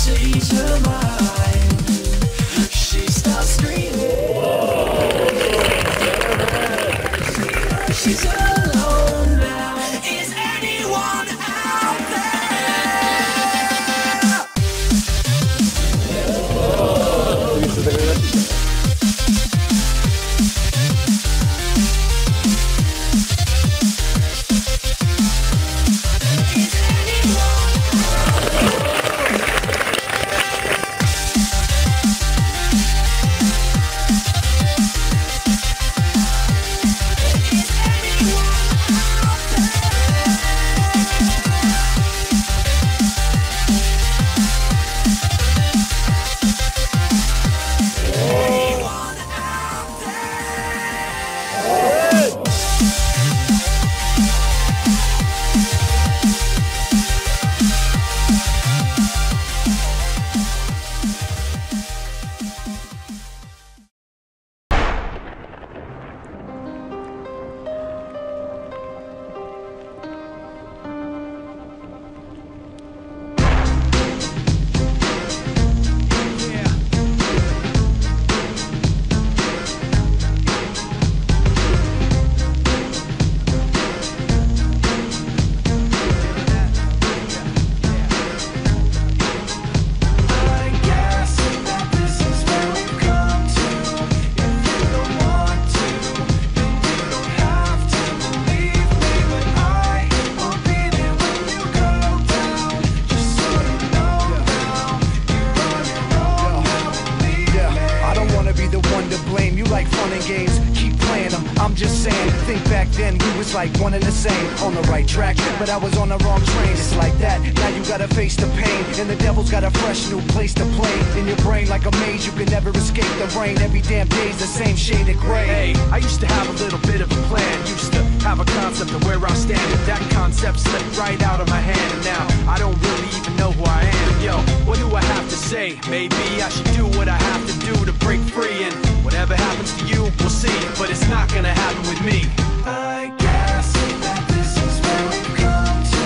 to ease her mind. She starts screaming. She's alone now. Is anyone out like one and the same, on the right track, but I was on the wrong train. It's like that, now you gotta face the pain, and the devil's got a fresh new place to play. In your brain like a maze, you can never escape the rain. Every damn day's the same shade of gray. Hey, I used to have a little bit of a plan, used to have a concept of where I stand, but that concept slipped right out of my hand, and now I don't really even know who I am. Yo, what do I have to say? Maybe I should do what I have to do to break free, and whatever happens to you, we'll see, but it's not gonna happen with me. I guess that this is where we've come to.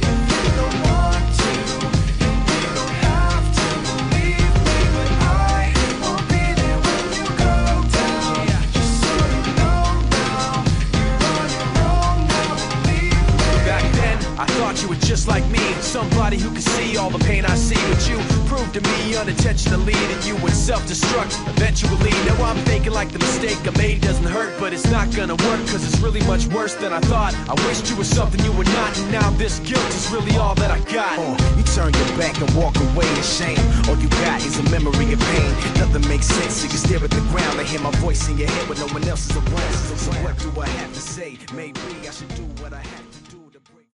If you don't want to, you don't have to believe me, but I will be there when you go down. Just so you know now, you're on your own now, believe me. Back then, I thought you were just like me, somebody who could see all the pain I see, but you proved to me unintentionally that you would self-destruct eventually. Now I'm thinking like the mistake I made doesn't hurt, but it's not gonna work, cause it's really much worse than I thought. I wished you were something you were not, and now this guilt is really all that I got. You turn your back and walk away in shame. All you got is a memory of pain. Nothing makes sense, so you stare at the ground and hear my voice in your head when no one else is around. So what do I have to say? Maybe I should do what I have to do to break.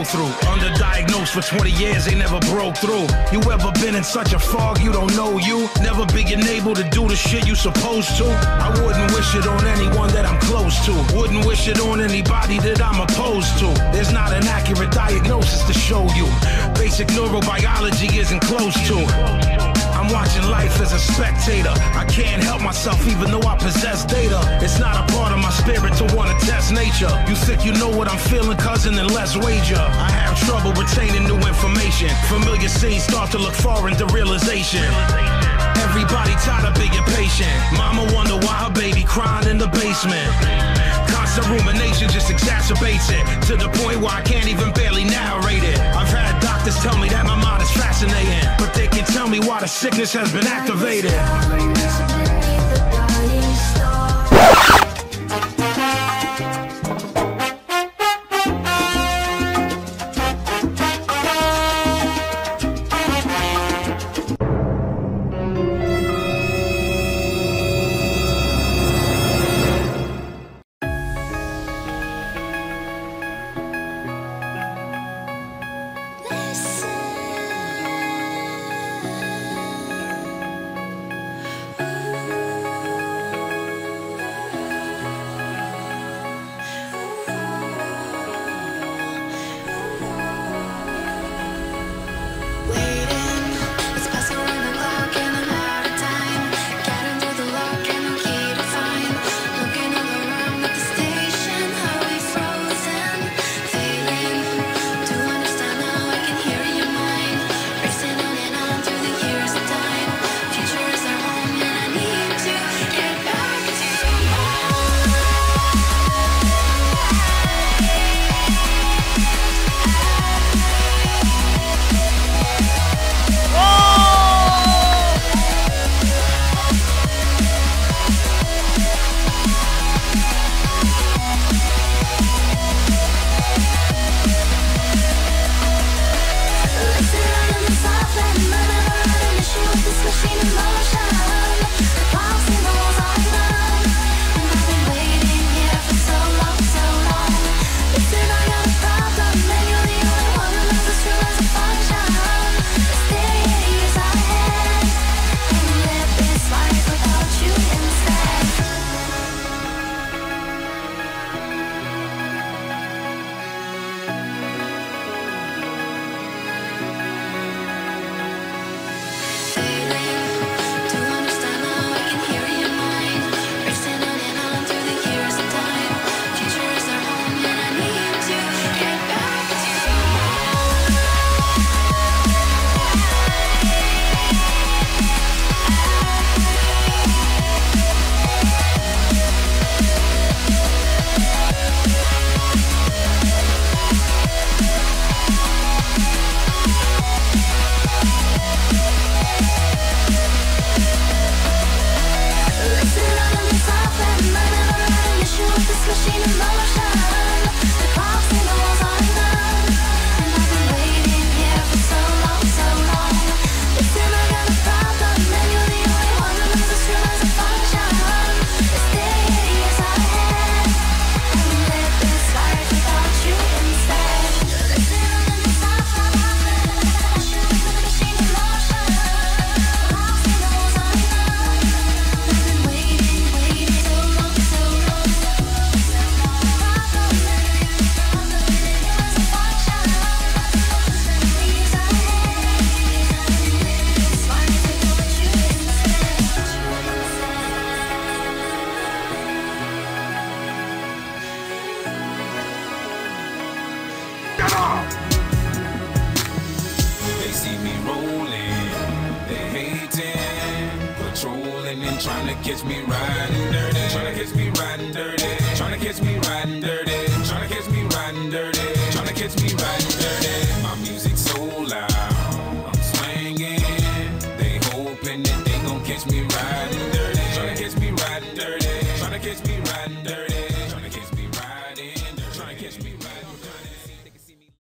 Through. Underdiagnosed for 20 years, they never broke through. You ever been in such a fog you don't know you? Never being able to do the shit you supposed to? I wouldn't wish it on anyone that I'm close to. Wouldn't wish it on anybody that I'm opposed to. There's not an accurate diagnosis to show you. Basic neurobiology isn't close to. I'm watching life as a spectator. I can't help myself even though I possess data. It's not a part of my spirit to want to test nature. You think you know what I'm feeling, cousin, then let's wager. I have trouble retaining new information. Familiar scenes start to look foreign to realization. Everybody tired of being patient. Mama wonder why her baby crying in the basement. Constant rumination just exacerbates it, to the point where I can't even barely narrate it. I've had doctors tell me that my mind is fascinating, but they can tell me why the sickness has been activated. They see me rolling, they hating, patrolling and trying to catch me riding dirty, trying to catch me riding dirty.